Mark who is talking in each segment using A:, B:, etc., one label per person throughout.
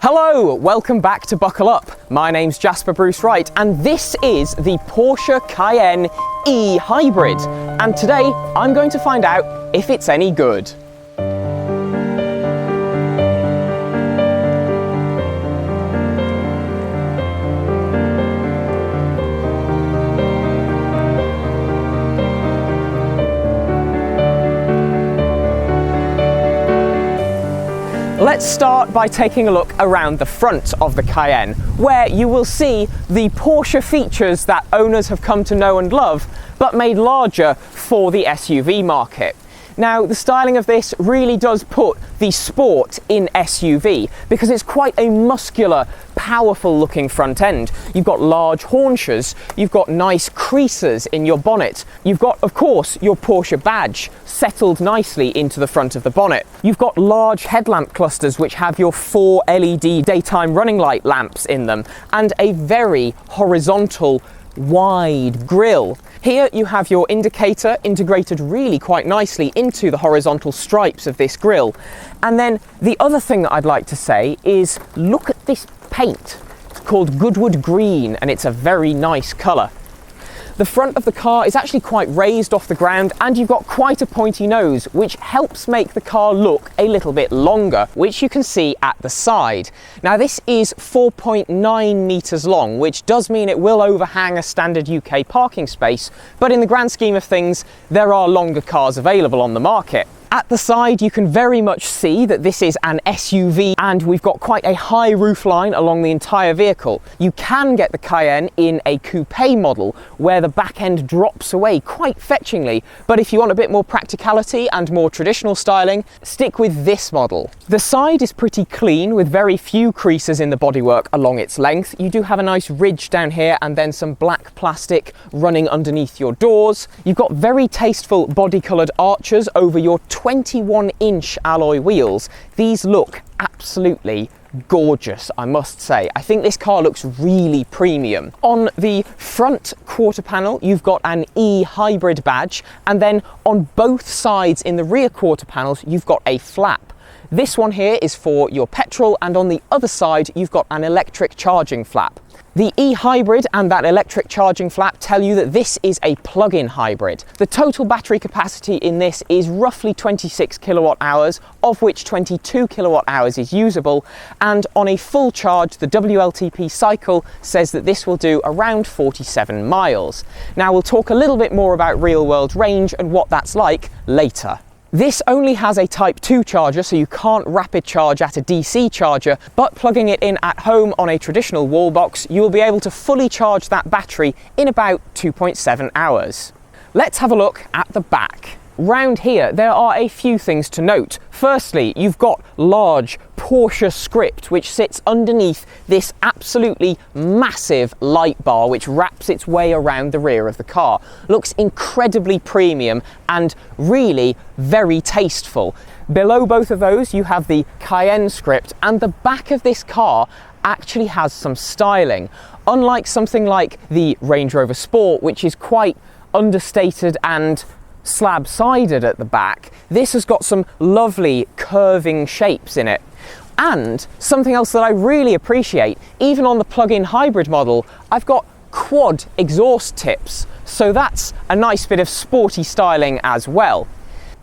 A: Hello, welcome back to Buckle Up. My name's Jasper Bruce Wright and this is the Porsche Cayenne E-Hybrid. And today I'm going to find out if it's any good. Let's start by taking a look around the front of the Cayenne, where you will see the Porsche features that owners have come to know and love, but made larger for the SUV market. Now, the styling of this really does put the sport in SUV because it's quite a muscular, powerful looking front end. You've got large haunches, you've got nice creases in your bonnet, you've got, of course, your Porsche badge settled nicely into the front of the bonnet. You've got large headlamp clusters which have your 4 LED daytime running light lamps in them and a very horizontal, wide grille. Here you have your indicator integrated really quite nicely into the horizontal stripes of this grille. And then the other thing that I'd like to say is look at this paint. It's called Goodwood Green and it's a very nice colour. The front of the car is actually quite raised off the ground and you've got quite a pointy nose, which helps make the car look a little bit longer, which you can see at the side. Now this is 4.9 metres long, which does mean it will overhang a standard UK parking space, but in the grand scheme of things, there are longer cars available on the market. At the side, you can very much see that this is an SUV and we've got quite a high roofline along the entire vehicle. You can get the Cayenne in a coupe model where the back end drops away quite fetchingly, but if you want a bit more practicality and more traditional styling, stick with this model. The side is pretty clean with very few creases in the bodywork along its length. You do have a nice ridge down here and then some black plastic running underneath your doors. You've got very tasteful body coloured arches over your 21-inch alloy wheels. These look absolutely gorgeous, I must say. I think this car looks really premium. On the front quarter panel, you've got an E-Hybrid badge, and then on both sides in the rear quarter panels, you've got a flap. This one here is for your petrol, and on the other side, you've got an electric charging flap. The E-Hybrid and that electric charging flap tell you that this is a plug-in hybrid. The total battery capacity in this is roughly 26 kilowatt hours, of which 22 kilowatt hours is usable, and on a full charge, the WLTP cycle says that this will do around 47 miles. Now we'll talk a little bit more about real-world range and what that's like later. This only has a Type 2 charger, so you can't rapid charge at a DC charger, but plugging it in at home on a traditional wall box, you will be able to fully charge that battery in about 2.7 hours. Let's have a look at the back. Round here, there are a few things to note. Firstly, you've got large Porsche script, which sits underneath this absolutely massive light bar, which wraps its way around the rear of the car. Looks incredibly premium and really very tasteful. Below both of those, you have the Cayenne script, and the back of this car actually has some styling. Unlike something like the Range Rover Sport, which is quite understated and slab-sided at the back, this has got some lovely curving shapes in it. And something else that I really appreciate, even on the plug-in hybrid model, I've got quad exhaust tips, so that's a nice bit of sporty styling as well.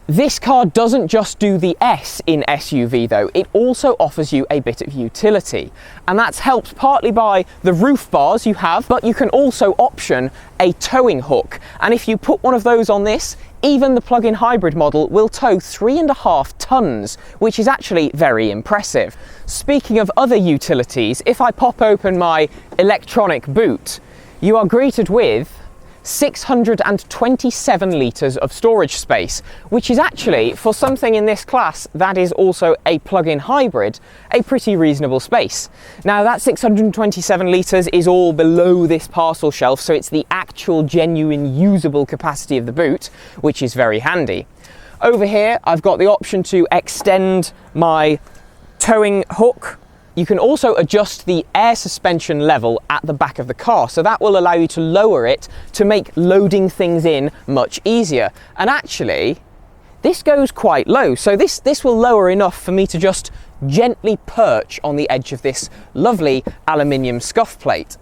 A: This car doesn't just do the S in SUV though, it also offers you a bit of utility. And that's helped partly by the roof bars you have, but you can also option a towing hook. And if you put one of those on this, even the plug-in hybrid model will tow 3.5 tons, which is actually very impressive. Speaking of other utilities, if I pop open my electronic boot, you are greeted with 627 litres of storage space, which is actually, for something in this class that is also a plug-in hybrid, a pretty reasonable space. Now that 627 litres is all below this parcel shelf, so it's the actual genuine usable capacity of the boot, which is very handy. Over here, I've got the option to extend my towing hook. You can also adjust the air suspension level at the back of the car, so that will allow you to lower it to make loading things in much easier. And actually, this goes quite low. So this will lower enough for me to just gently perch on the edge of this lovely aluminium scuff plate.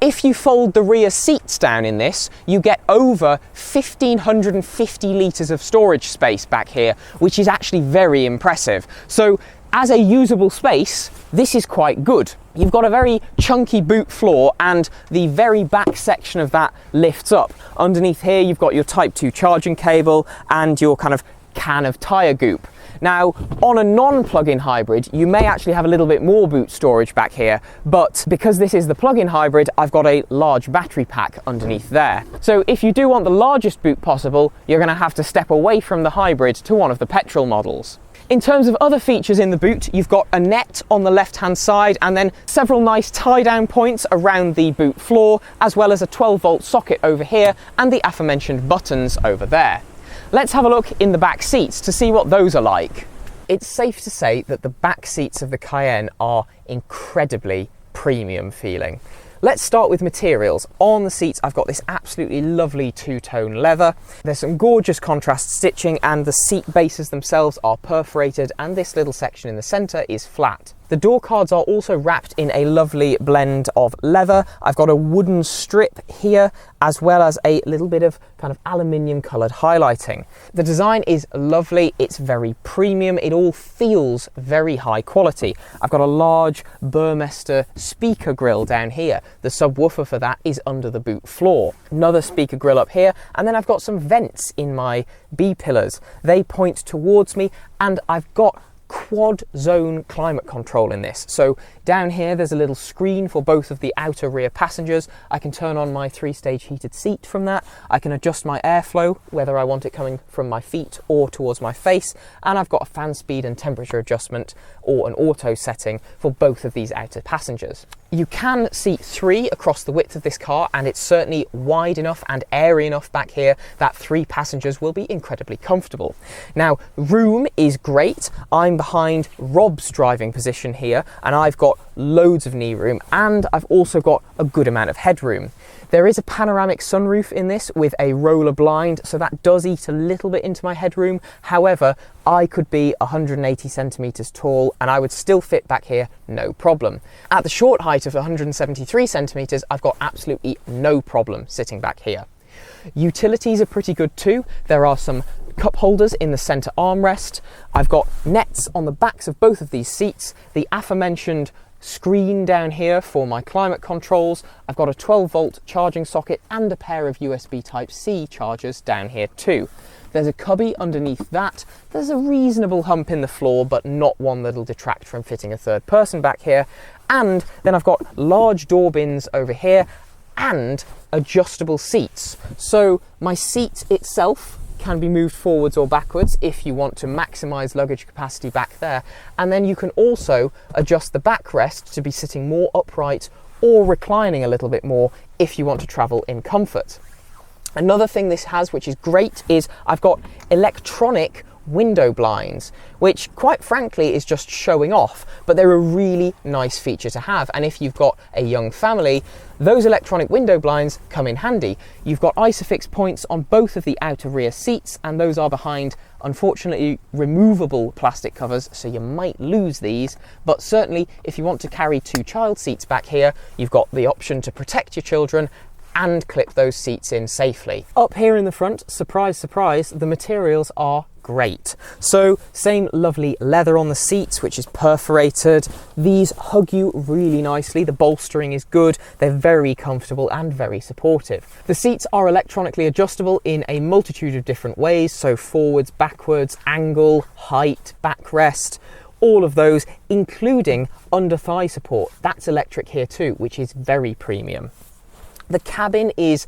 A: If you fold the rear seats down in this, you get over 1,550 litres of storage space back here, which is actually very impressive. So as a usable space, this is quite good. You've got a very chunky boot floor and the very back section of that lifts up. Underneath here, you've got your Type 2 charging cable and your kind of can of tyre goop. Now, on a non-plug-in hybrid, you may actually have a little bit more boot storage back here, but because this is the plug-in hybrid, I've got a large battery pack underneath there. So if you do want the largest boot possible, you're going to have to step away from the hybrid to one of the petrol models. In terms of other features in the boot, you've got a net on the left-hand side and then several nice tie-down points around the boot floor, as well as a 12-volt socket over here and the aforementioned buttons over there. Let's have a look in the back seats to see what those are like. It's safe to say that the back seats of the Cayenne are incredibly premium feeling. Let's start with materials. On the seats, I've got this absolutely lovely two-tone leather. There's some gorgeous contrast stitching and the seat bases themselves are perforated and this little section in the center is flat. The door cards are also wrapped in a lovely blend of leather. I've got a wooden strip here, as well as a little bit of kind of aluminium coloured highlighting. The design is lovely, it's very premium, it all feels very high quality. I've got a large Burmester speaker grille down here. The subwoofer for that is under the boot floor. Another speaker grille up here, and then I've got some vents in my B-pillars. They point towards me, and I've got quad zone climate control in this. So down here there's a little screen for both of the outer rear passengers. I can turn on my 3-stage heated seat from that. I can adjust my airflow, whether I want it coming from my feet or towards my face, and I've got a fan speed and temperature adjustment or an auto setting for both of these outer passengers. You can seat 3 across the width of this car, and it's certainly wide enough and airy enough back here that 3 passengers will be incredibly comfortable. Now, room is great. I'm behind Rob's driving position here, and I've got loads of knee room, and I've also got a good amount of headroom. There is a panoramic sunroof in this with a roller blind, so that does eat a little bit into my headroom. However, I could be 180 centimetres tall and I would still fit back here, no problem. At the short height of 173 centimetres, I've got absolutely no problem sitting back here. Utilities are pretty good too. There are some cup holders in the centre armrest. I've got nets on the backs of both of these seats. The aforementioned screen down here for my climate controls. I've got a 12-volt charging socket and a pair of USB Type-C chargers down here too. There's a cubby underneath that. There's a reasonable hump in the floor, but not one that'll detract from fitting a third person back here. And then I've got large door bins over here and adjustable seats. So my seat itself can be moved forwards or backwards if you want to maximize luggage capacity back there. And then you can also adjust the backrest to be sitting more upright or reclining a little bit more if you want to travel in comfort. Another thing this has, which is great, is I've got electronic window blinds, which quite frankly is just showing off, but they're a really nice feature to have. And if you've got a young family, those electronic window blinds come in handy. You've got ISOFIX points on both of the outer rear seats, and those are behind, unfortunately, removable plastic covers, so you might lose these. But certainly if you want to carry 2 child seats back here, you've got the option to protect your children and clip those seats in safely. Up here in the front, surprise, surprise, the materials are great. So same lovely leather on the seats, which is perforated. These hug you really nicely. The bolstering is good. They're very comfortable and very supportive. The seats are electronically adjustable in a multitude of different ways. So forwards, backwards, angle, height, backrest, all of those, including under thigh support. That's electric here too, which is very premium. The cabin is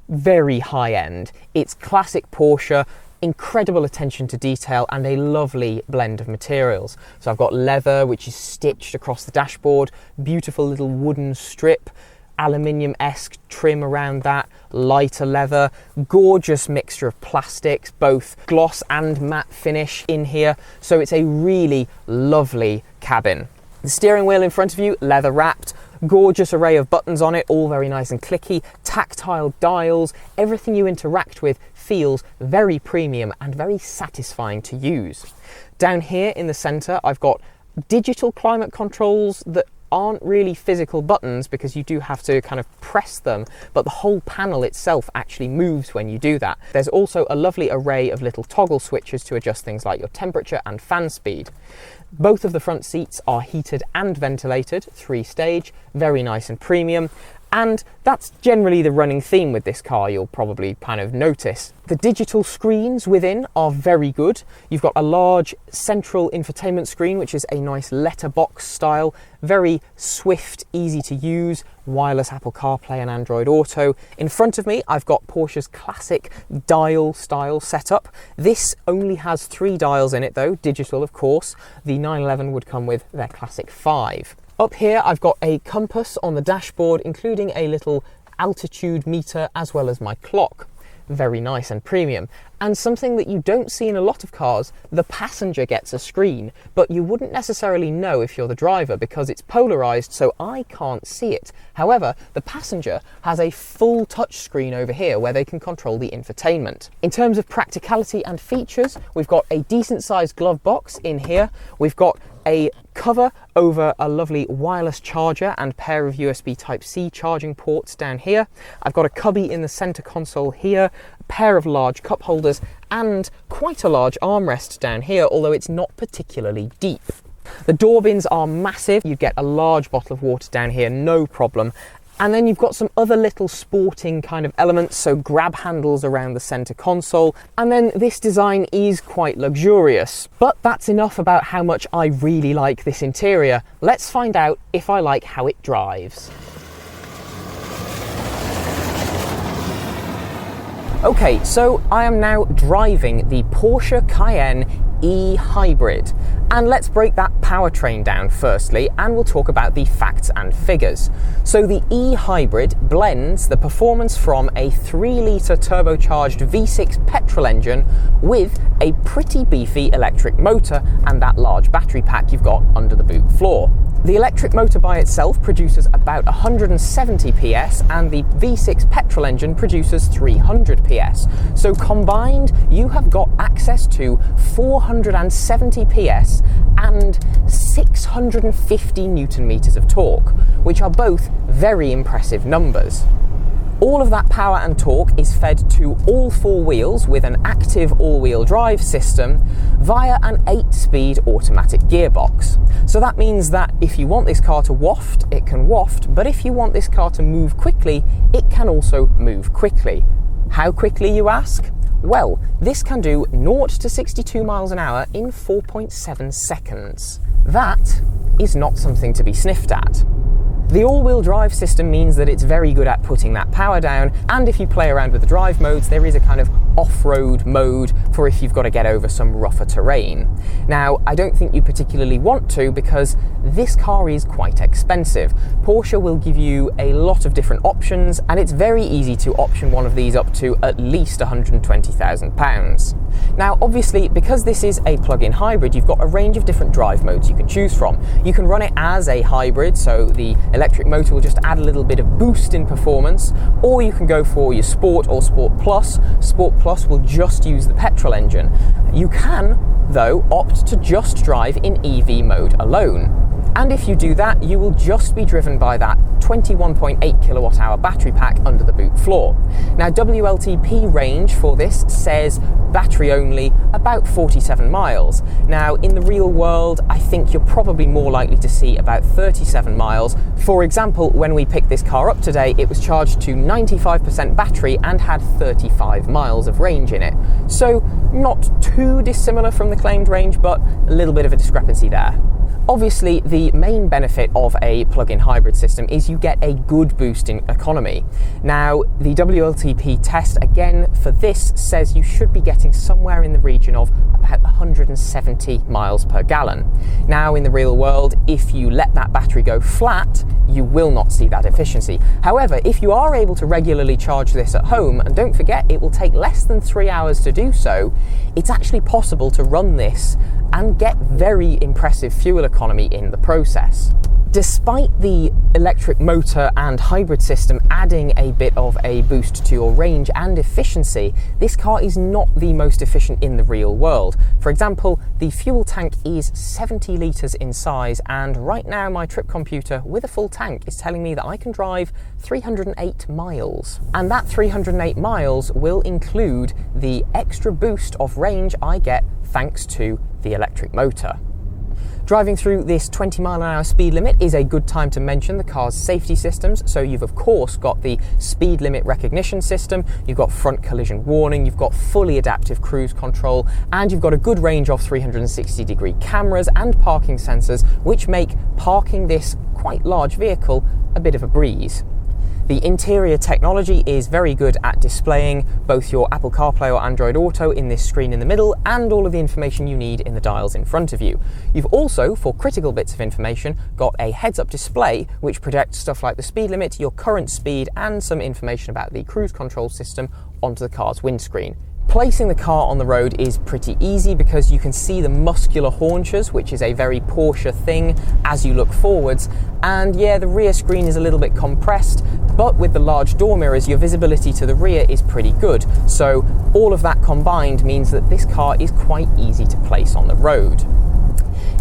A: very high end. It's classic Porsche, incredible attention to detail and a lovely blend of materials. So I've got leather, which is stitched across the dashboard, beautiful little wooden strip, aluminium-esque trim around that, lighter leather, gorgeous mixture of plastics, both gloss and matte finish in here. So it's a really lovely cabin. The steering wheel in front of you, leather wrapped, gorgeous array of buttons on it, all very nice and clicky, tactile dials. Everything you interact with feels very premium and very satisfying to use. Down here in the centre, I've got digital climate controls that aren't really physical buttons because you do have to kind of press them, but the whole panel itself actually moves when you do that. There's also a lovely array of little toggle switches to adjust things like your temperature and fan speed. Both of the front seats are heated and ventilated, 3-stage, very nice and premium. And that's generally the running theme with this car, you'll probably kind of notice. The digital screens within are very good. You've got a large central infotainment screen, which is a nice letterbox style, very swift, easy to use, wireless Apple CarPlay and Android Auto. In front of me, I've got Porsche's classic dial style setup. This only has 3 dials in it though, digital of course. The 911 would come with their classic 5. Up here I've got a compass on the dashboard, including a little altitude meter as well as my clock. Very nice and premium. And something that you don't see in a lot of cars, the passenger gets a screen, but you wouldn't necessarily know if you're the driver because it's polarized, so I can't see it. However, the passenger has a full touch screen over here where they can control the infotainment. In terms of practicality and features, we've got a decent sized glove box in here. We've got a cover over a lovely wireless charger and pair of USB Type-C charging ports down here. I've got a cubby in the center console here, a pair of large cup holders and quite a large armrest down here, although it's not particularly deep. The door bins are massive. You get a large bottle of water down here, no problem. And then you've got some other little sporting kind of elements, so grab handles around the center console. And then this design is quite luxurious. But that's enough about how much I really like this interior. Let's find out if I like how it drives. Okay, so I am now driving the Porsche Cayenne E-Hybrid. And let's break that powertrain down firstly, and we'll talk about the facts and figures. So the E-Hybrid blends the performance from a 3-litre turbocharged V6 petrol engine with a pretty beefy electric motor and that large battery pack you've got under the boot floor. The electric motor by itself produces about 170 PS and the V6 petrol engine produces 300 PS. So combined, you have got access to 470 PS and 650 Newton meters of torque, which are both very impressive numbers. All of that power and torque is fed to all 4 wheels with an active all-wheel drive system via an 8-speed automatic gearbox. So that means that if you want this car to waft, it can waft, but if you want this car to move quickly, it can also move quickly. How quickly, you ask? Well, this can do 0 to 62 miles an hour in 4.7 seconds. That is not something to be sniffed at. The all-wheel drive system means that it's very good at putting that power down, and if you play around with the drive modes, there is a kind of off-road mode for if you've got to get over some rougher terrain. Now, I don't think you particularly want to because this car is quite expensive. Porsche will give you a lot of different options, and it's very easy to option one of these up to at least £120,000. Now, obviously, because this is a plug-in hybrid, you've got a range of different drive modes you can choose from. You can run it as a hybrid, so the electric motor will just add a little bit of boost in performance, or you can go for your Sport or Sport Plus. Sport Plus will just use the petrol engine. You can, though, opt to just drive in EV mode alone. And if you do that, you will just be driven by that 21.8 kilowatt hour battery pack under the boot floor. Now, WLTP range for this says battery only about 47 miles. Now, in the real world, I think you're probably more likely to see about 37 miles. For example, when we picked this car up today, it was charged to 95% battery and had 35 miles of range in it. So not too dissimilar from the claimed range, but a little bit of a discrepancy there. Obviously, the main benefit of a plug-in hybrid system is you get a good boost in economy. Now, the WLTP test, again, for this says you should be getting somewhere in the region of about 170 miles per gallon. Now, in the real world, if you let that battery go flat, you will not see that efficiency. However, if you are able to regularly charge this at home, and don't forget, it will take less than 3 hours to do so, it's actually possible to run this and get very impressive fuel economy in the process. Despite the electric motor and hybrid system adding a bit of a boost to your range and efficiency, this car is not the most efficient in the real world. For example, the fuel tank is 70 litres in size, and right now my trip computer with a full tank is telling me that I can drive 308 miles. And that 308 miles will include the extra boost of range I get thanks to the electric motor. Driving through this 20-mile-an-hour speed limit is a good time to mention the car's safety systems. So you've of course got the speed limit recognition system, you've got front collision warning, you've got fully adaptive cruise control, and you've got a good range of 360-degree cameras and parking sensors, which make parking this quite large vehicle a bit of a breeze. The interior technology is very good at displaying both your Apple CarPlay or Android Auto in this screen in the middle and all of the information you need in the dials in front of you. You've also, for critical bits of information, got a heads-up display which projects stuff like the speed limit, your current speed, and some information about the cruise control system onto the car's windscreen. Placing the car on the road is pretty easy because you can see the muscular haunches, which is a very Porsche thing, as you look forwards. And yeah, the rear screen is a little bit compressed, but with the large door mirrors, your visibility to the rear is pretty good. So all of that combined means that this car is quite easy to place on the road.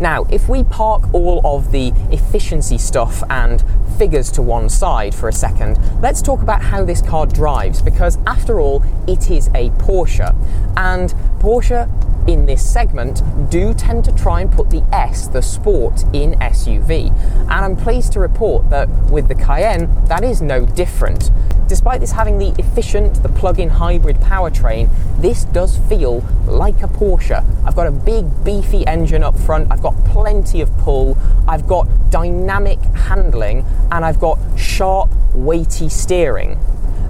A: Now, if we park all of the efficiency stuff and figures to one side for a second, let's talk about how this car drives, because after all, it is a Porsche. And Porsche in this segment do tend to try and put the S, the sport, in SUV. And I'm pleased to report that with the Cayenne, that is no different. Despite this having the efficient, the plug-in hybrid powertrain, this does feel like a Porsche. I've got a big beefy engine up front, I've got plenty of pull, I've got dynamic handling, and I've got sharp, weighty steering.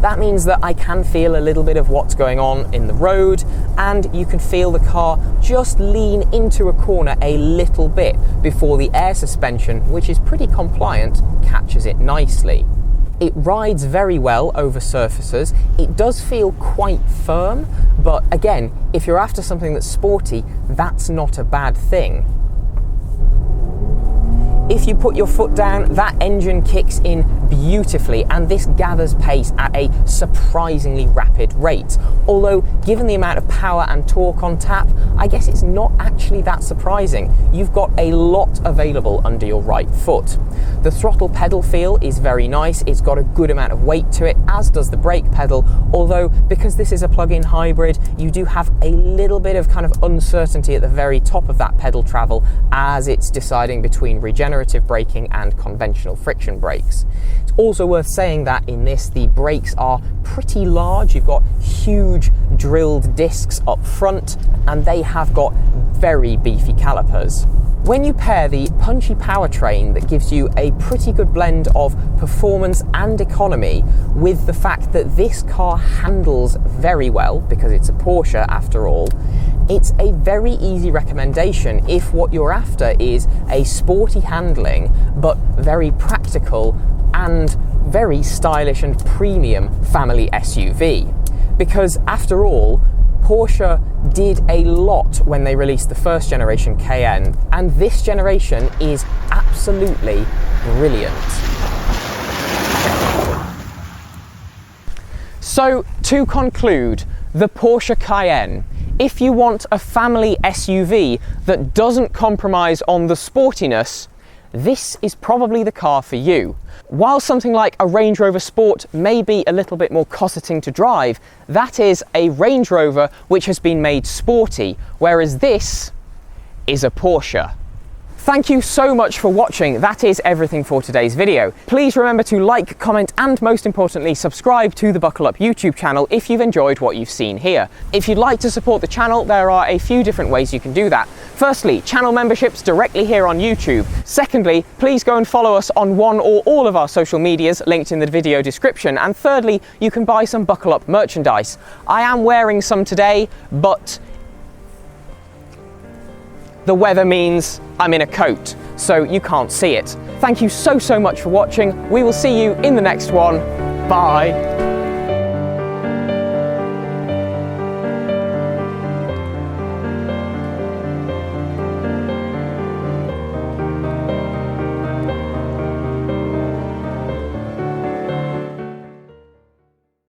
A: That means that I can feel a little bit of what's going on in the road, and you can feel the car just lean into a corner a little bit before the air suspension, which is pretty compliant, catches it nicely. It rides very well over surfaces. It does feel quite firm, but again, if you're after something that's sporty, that's not a bad thing. If you put your foot down, that engine kicks in beautifully, and this gathers pace at a surprisingly rapid rate. Although, given the amount of power and torque on tap, I guess it's not actually that surprising. You've got a lot available under your right foot. The throttle pedal feel is very nice. It's got a good amount of weight to it, as does the brake pedal, although because this is a plug-in hybrid, you do have a little bit of kind of uncertainty at the very top of that pedal travel as it's deciding between regenerative braking and conventional friction brakes. It's also worth saying that in this, the brakes are pretty large. You've got huge drilled discs up front, and they have got very beefy calipers. When you pair the punchy powertrain that gives you a pretty good blend of performance and economy with the fact that this car handles very well, because it's a Porsche after all, it's a very easy recommendation if what you're after is a sporty handling but very practical and very stylish and premium family SUV. Because after all, Porsche did a lot when they released the first generation Cayenne, and this generation is absolutely brilliant. So to conclude, the Porsche Cayenne. If you want a family SUV that doesn't compromise on the sportiness, this is probably the car for you. While something like a Range Rover Sport may be a little bit more cosseting to drive, that is a Range Rover which has been made sporty, whereas this is a Porsche. Thank you so much for watching. That is everything for today's video. Please remember to like, comment, and most importantly, subscribe to the Buckle Up YouTube channel if you've enjoyed what you've seen here. If you'd like to support the channel, there are a few different ways you can do that. Firstly, channel memberships directly here on YouTube. Secondly, please go and follow us on one or all of our social medias linked in the video description. And thirdly, you can buy some Buckle Up merchandise. I am wearing some today, but the weather means I'm in a coat, so you can't see it. Thank you so much for watching. We will see you in the next one. Bye.